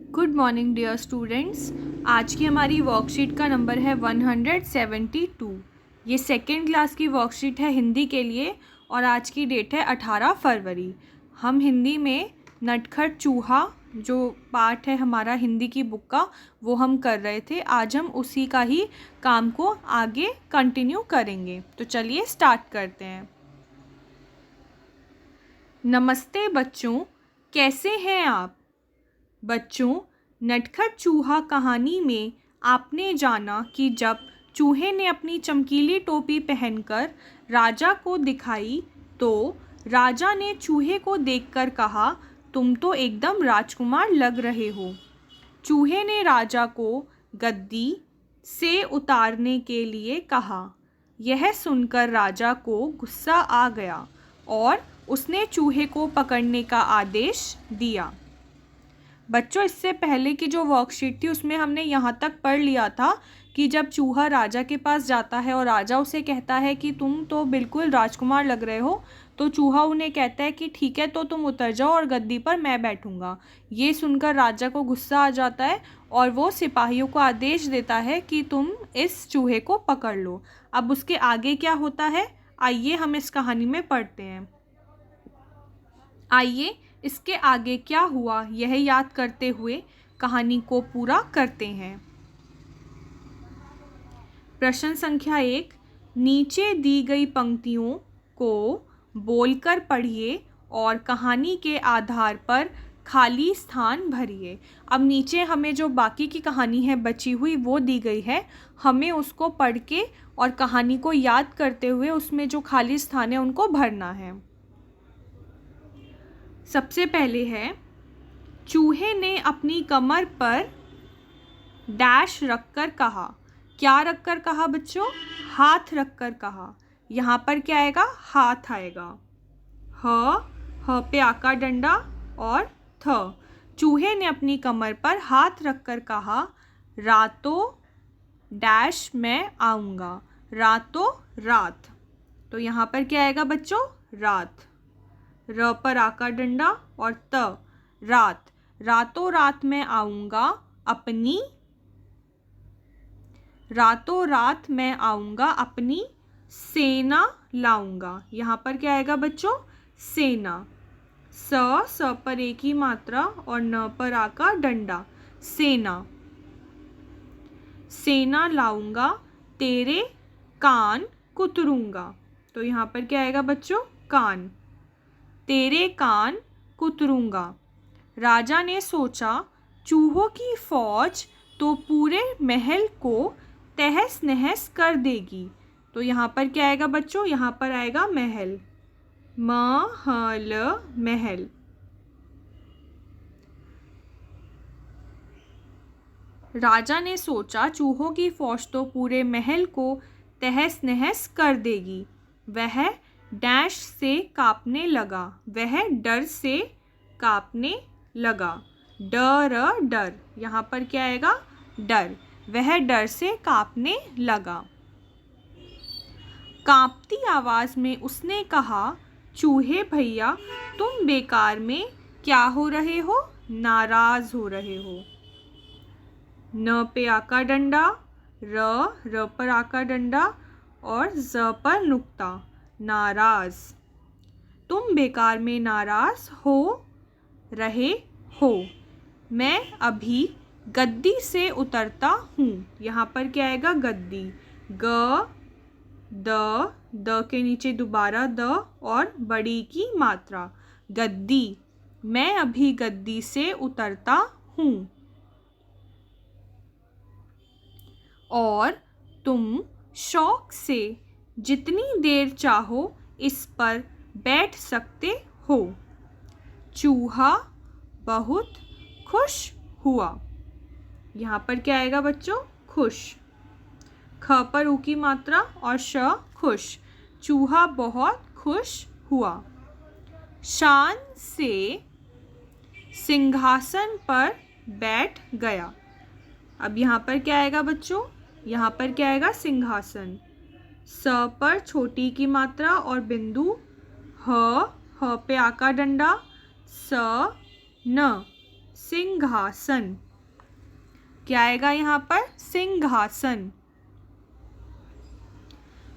Good morning dear students. आज की हमारी वर्कशीट का नंबर है 172। ये सेकेंड क्लास की वर्कशीट है हिंदी के लिए और आज की डेट है 18 फरवरी। हम हिंदी में नटखट चूहा जो पार्ट है हमारा हिंदी की बुक का वो हम कर रहे थे। आज हम उसी का ही काम को आगे कंटिन्यू करेंगे। तो चलिए स्टार्ट करते हैं। नमस्ते बच्चों, कैसे हैं आप? बच्चों, नटखट चूहा कहानी में आपने जाना कि जब चूहे ने अपनी चमकीली टोपी पहनकर राजा को दिखाई तो राजा ने चूहे को देखकर कहा, तुम तो एकदम राजकुमार लग रहे हो। चूहे ने राजा को गद्दी से उतारने के लिए कहा। यह सुनकर राजा को गुस्सा आ गया और उसने चूहे को पकड़ने का आदेश दिया। बच्चों, इससे पहले की जो वर्कशीट थी उसमें हमने यहाँ तक पढ़ लिया था कि जब चूहा राजा के पास जाता है और राजा उसे कहता है कि तुम तो बिल्कुल राजकुमार लग रहे हो, तो चूहा उन्हें कहता है कि ठीक है, तो तुम उतर जाओ और गद्दी पर मैं बैठूंगा। ये सुनकर राजा को गुस्सा आ जाता है और वो सिपाहियों को आदेश देता है कि तुम इस चूहे को पकड़ लो। अब उसके आगे क्या होता है, आइए हम इस कहानी में पढ़ते हैं। आइए इसके आगे क्या हुआ यह याद करते हुए कहानी को पूरा करते हैं। प्रश्न संख्या 1, नीचे दी गई पंक्तियों को बोलकर पढ़िए और कहानी के आधार पर खाली स्थान भरिए। अब नीचे हमें जो बाकी की कहानी है बची हुई वो दी गई है, हमें उसको पढ़ के और कहानी को याद करते हुए उसमें जो खाली स्थान है उनको भरना है। सबसे पहले है, चूहे ने अपनी कमर पर डैश रखकर कहा। क्या रखकर कहा बच्चों? हाथ रखकर कहा। यहाँ पर क्या आएगा? हाथ आएगा। ह पे आका डंडा और थ। चूहे ने अपनी कमर पर हाथ रखकर कहा, रातों डैश मैं आऊँगा। रातों रात, तो यहाँ पर क्या आएगा बच्चों? रात। र पर आका डंडा और त, रात। रातों रात मैं आऊँगा अपनी, रातों रात मैं आऊँगा अपनी सेना लाऊंगा। यहाँ पर क्या आएगा बच्चों? सेना। स पर एक ही मात्रा और न पर आका डंडा, सेना। सेना लाऊंगा तेरे कान कुतरूंगा। तो यहाँ पर क्या आएगा बच्चों? कान। तेरे कान कुतरूंगा। राजा ने सोचा, चूहों की फौज तो पूरे महल को तहस नहस कर देगी। तो यहाँ पर क्या आएगा बच्चों? यहाँ पर आएगा महल। महल, महल। राजा ने सोचा चूहों की फौज तो पूरे महल को तहस नहस कर देगी। वह डैश से कांपने लगा। वह डर से कांपने लगा। डर, डर। यहाँ पर क्या आएगा? डर। वह डर से कांपने लगा। कांपती आवाज में उसने कहा, चूहे भैया तुम बेकार में क्या हो रहे हो? नाराज हो रहे हो। न पे आका डंडा, र पर आका डंडा और ज पर नुक्ता, नाराज। तुम बेकार में नाराज हो रहे हो। मैं अभी गद्दी से उतरता हूँ। यहाँ पर क्या आएगा? गद्दी। ग, द के नीचे दोबारा द और बड़ी की मात्रा, गद्दी। मैं अभी गद्दी से उतरता हूँ और तुम शौक से जितनी देर चाहो इस पर बैठ सकते हो। चूहा बहुत खुश हुआ। यहाँ पर क्या आएगा बच्चों? खुश। ख पर ऊ की मात्रा और श, खुश। चूहा बहुत खुश हुआ। शान से सिंहासन पर बैठ गया। अब यहाँ पर क्या आएगा बच्चों? यहाँ पर क्या आएगा? सिंहासन। स पर छोटी की मात्रा और बिंदु, ह पे आका डंडा, स न, सिंहासन। क्या आएगा यहाँ पर? सिंहासन।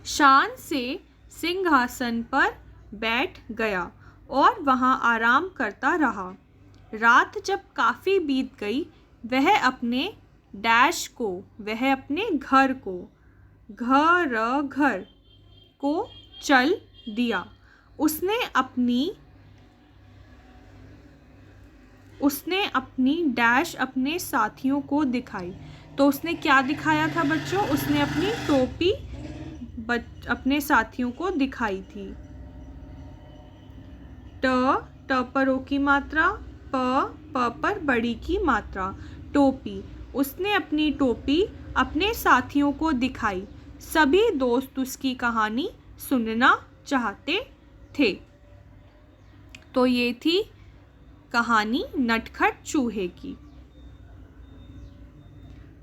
शान से सिंहासन पर बैठ गया और वहाँ आराम करता रहा। रात जब काफ़ी बीत गई, वह अपने डैश को, वह अपने घर को, घर को चल दिया। उसने अपनी डैश अपने साथियों को दिखाई। तो उसने क्या दिखाया था बच्चों? उसने अपनी टोपी अपने साथियों को दिखाई थी। ट पर ओ की मात्रा, प पर बड़ी की मात्रा। टोपी। उसने अपनी टोपी अपने साथियों को दिखाई। सभी दोस्त उसकी कहानी सुनना चाहते थे। तो ये थी कहानी नटखट चूहे की।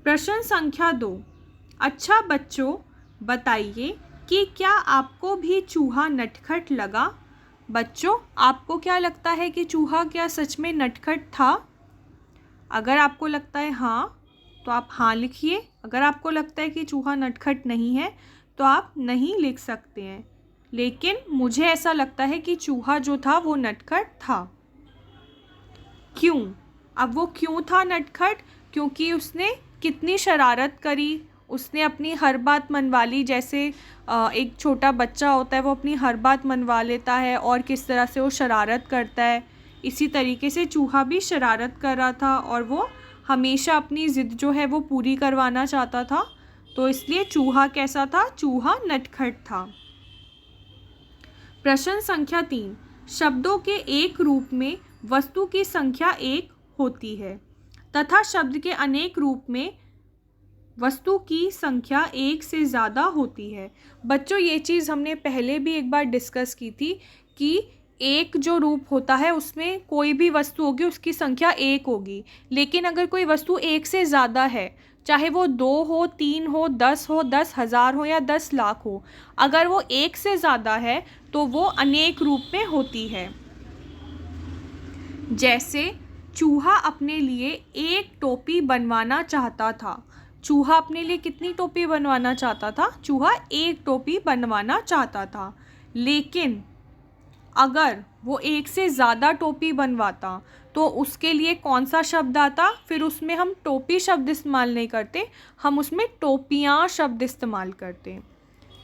प्रश्न संख्या 2। अच्छा बच्चों, बताइए कि क्या आपको भी चूहा नटखट लगा? बच्चों, आपको क्या लगता है कि चूहा क्या सच में नटखट था? अगर आपको लगता है हाँ, तो आप हाँ लिखिए। अगर आपको लगता है कि चूहा नटखट नहीं है, तो आप नहीं लिख सकते हैं। लेकिन मुझे ऐसा लगता है कि चूहा जो था वो नटखट था। क्यों? अब वो क्यों था नटखट? क्योंकि उसने कितनी शरारत करी। उसने अपनी हर बात मनवा ली। जैसे एक छोटा बच्चा होता है, वो अपनी हर बात मनवा लेता है और किस तरह से वो शरारत करता है, इसी तरीके से चूहा भी शरारत कर रहा था और वो हमेशा अपनी ज़िद जो है वो पूरी करवाना चाहता था। तो इसलिए चूहा कैसा था? चूहा नटखट था। प्रश्न संख्या 3। शब्दों के एक रूप में वस्तु की संख्या 1 होती है तथा शब्द के अनेक रूप में वस्तु की संख्या 1 से ज़्यादा होती है। बच्चों, ये चीज़ हमने पहले भी एक बार डिस्कस की थी कि एक जो रूप होता है उसमें कोई भी वस्तु होगी उसकी संख्या 1 होगी। लेकिन अगर कोई वस्तु 1 से ज़्यादा है, चाहे वो 2 हो, 3 हो, 10 हो, 10,000 हो या 10 लाख हो, अगर वो 1 से ज़्यादा है तो वो अनेक रूप में होती है। जैसे चूहा अपने लिए एक टोपी बनवाना चाहता था। चूहा अपने लिए कितनी टोपी बनवाना चाहता था? चूहा एक टोपी बनवाना चाहता था। लेकिन अगर वो 1 से ज़्यादा टोपी बनवाता तो उसके लिए कौन सा शब्द आता? फिर उसमें हम टोपी शब्द इस्तेमाल नहीं करते, हम उसमें टोपियाँ शब्द इस्तेमाल करते।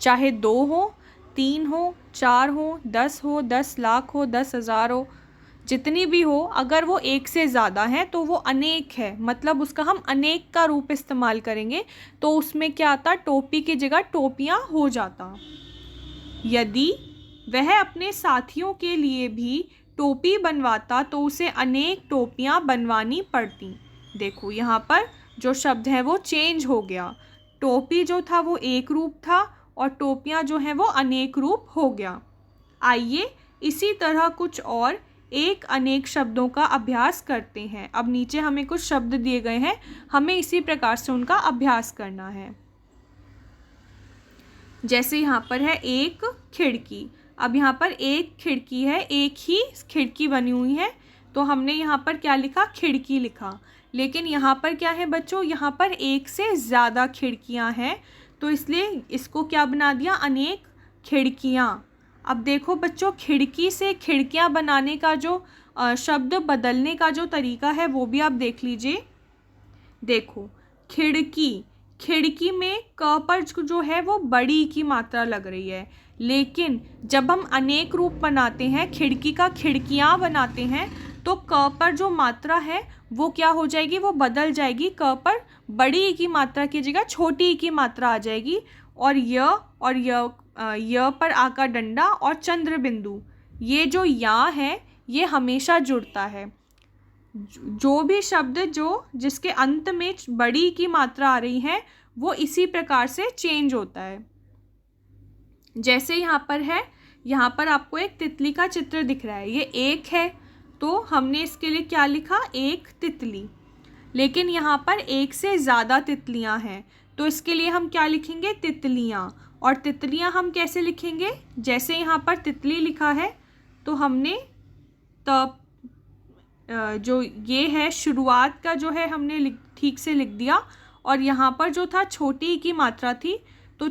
चाहे 2 हो, 3 हो, 4 हो, 10 हो, 10 लाख हो, 10,000 हो, जितनी भी हो, अगर वो 1 से ज़्यादा है तो वो अनेक है, मतलब उसका हम अनेक का रूप इस्तेमाल करेंगे। तो उसमें क्या आता? टोपी की जगह टोपियाँ हो जाता। यदि वह अपने साथियों के लिए भी टोपी बनवाता तो उसे अनेक टोपियाँ बनवानी पड़ती। देखो यहाँ पर जो शब्द है वो चेंज हो गया। टोपी जो था वो एक रूप था और टोपियाँ जो हैं वो अनेक रूप हो गया। आइए इसी तरह कुछ और एक अनेक शब्दों का अभ्यास करते हैं। अब नीचे हमें कुछ शब्द दिए गए हैं, हमें इसी प्रकार से उनका अभ्यास करना है। जैसे यहाँ पर है एक खिड़की। अब यहाँ पर एक खिड़की है, एक ही खिड़की बनी हुई है, तो हमने यहाँ पर क्या लिखा? खिड़की लिखा। लेकिन यहाँ पर क्या है बच्चों? यहाँ पर एक से ज़्यादा खिड़कियाँ हैं, तो इसलिए इसको क्या बना दिया? अनेक खिड़कियाँ। अब देखो बच्चों, खिड़की से खिड़कियाँ बनाने का जो शब्द बदलने का जो तरीका है वो भी आप देख लीजिए। देखो, खिड़की, खिड़की में क पर जो है वो बड़ी की मात्रा लग रही है, लेकिन जब हम अनेक रूप बनाते हैं, खिड़की का खिड़कियाँ बनाते हैं, तो क पर जो मात्रा है वो क्या हो जाएगी? वो बदल जाएगी। क पर बड़ी की मात्रा की जगह छोटी की मात्रा आ जाएगी। और य पर आ का डंडा और चंद्र बिंदु, ये जो या है ये हमेशा जुड़ता है। जो भी शब्द जिसके अंत में बड़ी की मात्रा आ रही है वो इसी प्रकार से चेंज होता है। जैसे यहाँ पर है, यहाँ पर आपको एक तितली का चित्र दिख रहा है, ये एक है तो हमने इसके लिए क्या लिखा? एक तितली। लेकिन यहाँ पर एक से ज़्यादा तितलियाँ हैं तो इसके लिए हम क्या लिखेंगे? तितलियाँ। और तितलियाँ हम कैसे लिखेंगे? जैसे यहाँ पर तितली लिखा है तो हमने जो ये है शुरुआत का जो है हमने ठीक से लिख दिया, और यहाँ पर जो था छोटी ई की मात्रा थी, तो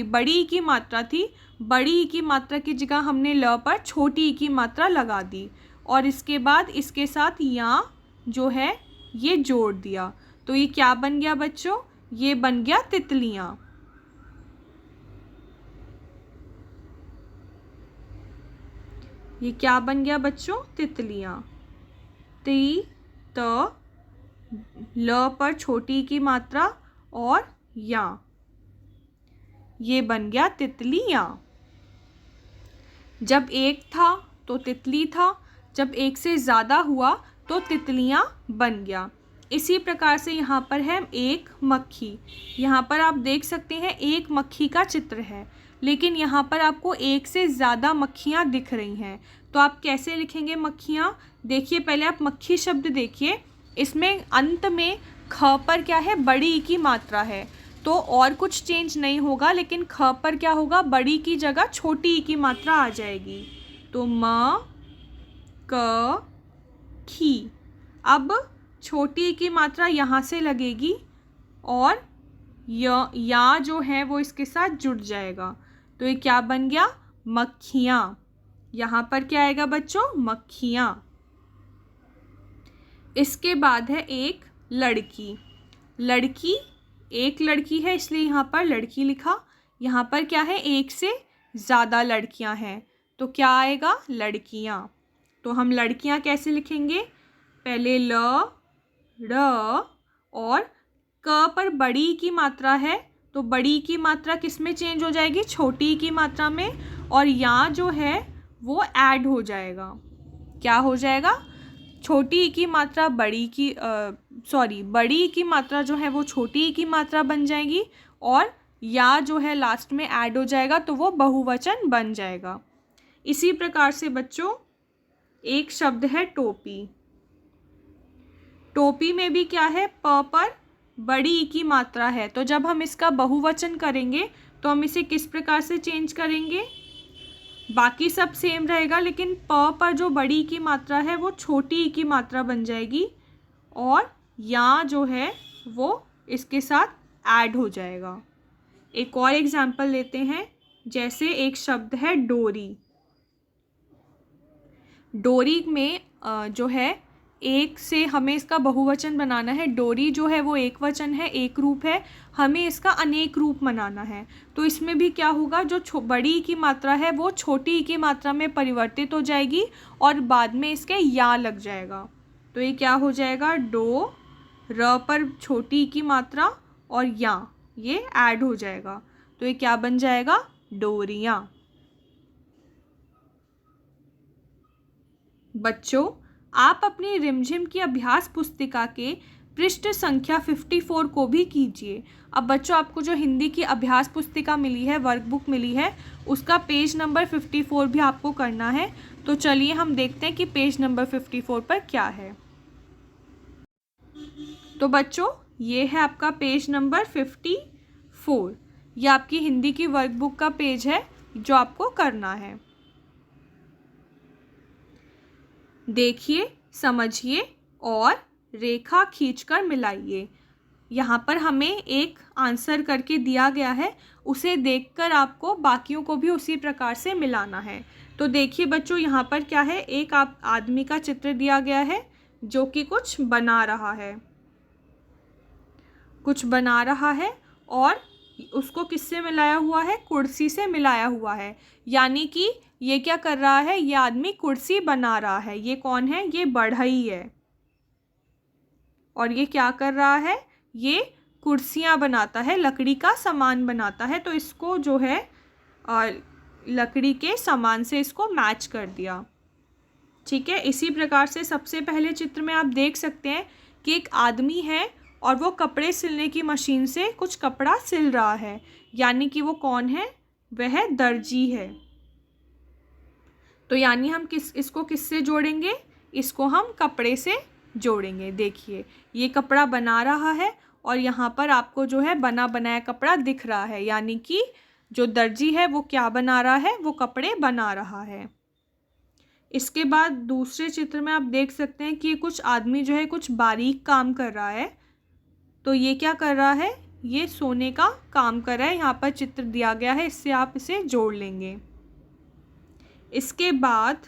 बड़ी ई की मात्रा थी, बड़ी ई की मात्रा की जगह हमने ल पर छोटी ई की मात्रा लगा दी, और इसके बाद इसके साथ यहाँ जो है ये जोड़ दिया। तो ये क्या बन गया बच्चों? ये बन गया तितलियाँ। ये क्या बन गया बच्चों? तितलियाँ। ती त ल पर छोटी की मात्रा और या, ये बन गया तितलियाँ। जब एक था तो तितली था, जब एक से ज़्यादा हुआ तो तितलियाँ बन गया। इसी प्रकार से यहाँ पर है एक मक्खी। यहाँ पर आप देख सकते हैं एक मक्खी का चित्र है, लेकिन यहाँ पर आपको एक से ज़्यादा मक्खियाँ दिख रही हैं। तो आप कैसे लिखेंगे मक्खियाँ? देखिए, पहले आप मक्खी शब्द देखिए, इसमें अंत में ख पर क्या है? बड़ी ई की मात्रा है, तो और कुछ चेंज नहीं होगा, लेकिन ख पर क्या होगा? बड़ी की जगह छोटी ई की मात्रा आ जाएगी। तो म क खी। अब छोटी ई की मात्रा यहाँ से लगेगी और या जो है वो इसके साथ जुड़ जाएगा। तो ये क्या बन गया? मक्खियाँ। यहाँ पर क्या आएगा बच्चों? मक्खियाँ। इसके बाद है एक लड़की। लड़की, एक लड़की है इसलिए यहाँ पर लड़की लिखा। यहाँ पर क्या है? एक से ज़्यादा लड़कियाँ हैं, तो क्या आएगा? लड़कियाँ। तो हम लड़कियाँ कैसे लिखेंगे? पहले ल, र और क पर बड़ी की मात्रा है, तो बड़ी की मात्रा किस में चेंज हो जाएगी? छोटी की मात्रा में, और यहाँ जो है वो ऐड हो जाएगा। क्या हो जाएगा? छोटी की मात्रा बड़ी की मात्रा जो है वो छोटी की मात्रा बन जाएगी, और या जो है लास्ट में ऐड हो जाएगा, तो वो बहुवचन बन जाएगा। इसी प्रकार से बच्चों एक शब्द है टोपी। टोपी में भी क्या है? प पर बड़ी ई की मात्रा है, तो जब हम इसका बहुवचन करेंगे तो हम इसे किस प्रकार से चेंज करेंगे? बाकी सब सेम रहेगा, लेकिन प पर जो बड़ी की मात्रा है वो छोटी की मात्रा बन जाएगी, और यहाँ जो है वो इसके साथ ऐड हो जाएगा। एक और एग्जाम्पल लेते हैं, जैसे एक शब्द है डोरी। डोरी में जो है एक से हमें इसका बहुवचन बनाना है। डोरी जो है वो एक वचन है, एक रूप है, हमें इसका अनेक रूप बनाना है। तो इसमें भी क्या होगा? जो बड़ी की मात्रा है वो छोटी की मात्रा में परिवर्तित हो जाएगी, और बाद में इसके या लग जाएगा। तो ये क्या हो जाएगा? डो, र पर छोटी की मात्रा और या, ये ऐड हो जाएगा। तो ये क्या बन जाएगा? डोरियाँ। बच्चों, आप अपनी रिमझिम की अभ्यास पुस्तिका के पृष्ठ संख्या 54 को भी कीजिए। अब बच्चों, आपको जो हिंदी की अभ्यास पुस्तिका मिली है, वर्कबुक मिली है, उसका पेज नंबर 54 भी आपको करना है। तो चलिए हम देखते हैं कि पेज नंबर 54 पर क्या है। तो बच्चों, ये है आपका पेज नंबर 54। ये आपकी हिंदी की वर्कबुक का पेज है जो आपको करना है। देखिए, समझिए और रेखा खींचकर मिलाइए। यहाँ पर हमें एक आंसर करके दिया गया है, उसे देखकर आपको बाकियों को भी उसी प्रकार से मिलाना है। तो देखिए बच्चों, यहाँ पर क्या है? एक आदमी का चित्र दिया गया है जो कि कुछ बना रहा है, और उसको किससे मिलाया हुआ है? कुर्सी से मिलाया हुआ है। यानी कि ये क्या कर रहा है? ये आदमी कुर्सी बना रहा है। ये कौन है? ये बढ़ई है। और ये क्या कर रहा है? ये कुर्सियाँ बनाता है, लकड़ी का सामान बनाता है। तो इसको जो है लकड़ी के सामान से इसको मैच कर दिया। ठीक है। इसी प्रकार से सबसे पहले चित्र में आप देख सकते हैं कि एक आदमी है और वो कपड़े सिलने की मशीन से कुछ कपड़ा सिल रहा है। यानी कि वो कौन है? वह दर्जी है। तो यानी हम इसको किससे जोड़ेंगे? इसको हम कपड़े से जोड़ेंगे। देखिए, ये कपड़ा बना रहा है और यहाँ पर आपको जो है बना बनाया कपड़ा दिख रहा है। यानी कि जो दर्जी है वो क्या बना रहा है? वो कपड़े बना रहा है। इसके बाद दूसरे चित्र में आप देख सकते हैं कि कुछ आदमी जो है कुछ बारीक काम कर रहा है। तो ये क्या कर रहा है, ये सोने का काम कर रहा है। यहाँ पर चित्र दिया गया है, इससे आप इसे जोड़ लेंगे। इसके बाद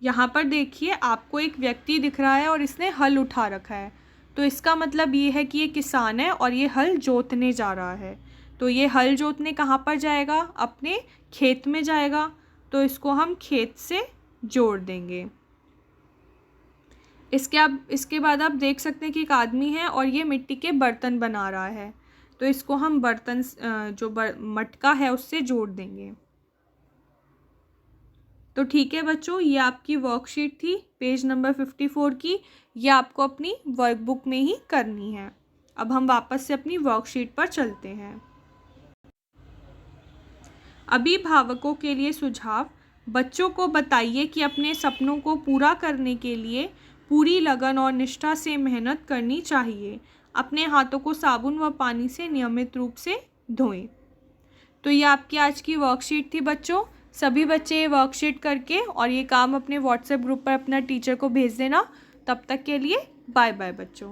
यहाँ पर देखिए आपको एक व्यक्ति दिख रहा है और इसने हल उठा रखा है। तो इसका मतलब ये है कि ये किसान है और ये हल जोतने जा रहा है। तो ये हल जोतने कहाँ पर जाएगा, अपने खेत में जाएगा। तो इसको हम खेत से जोड़ देंगे। इसके बाद आप देख सकते हैं कि एक आदमी है और ये मिट्टी के बर्तन बना रहा है। तो इसको हम बर्तन जो मटका है उससे जोड़ देंगे। तो ठीक है बच्चों, ये आपकी वर्कशीट थी पेज नंबर 54 की। ये आपको अपनी वर्कबुक में ही करनी है। अब हम वापस से अपनी वर्कशीट पर चलते हैं। अभिभावकों के लिए सुझाव। बच्चों को बताइए कि अपने सपनों को पूरा करने के लिए पूरी लगन और निष्ठा से मेहनत करनी चाहिए। अपने हाथों को साबुन व पानी से नियमित रूप से धोएं। तो ये आपकी आज की वर्कशीट थी बच्चों। सभी बच्चे ये वर्कशीट करके और ये काम अपने व्हाट्सएप ग्रुप पर अपना टीचर को भेज देना। तब तक के लिए बाय बाय बच्चों।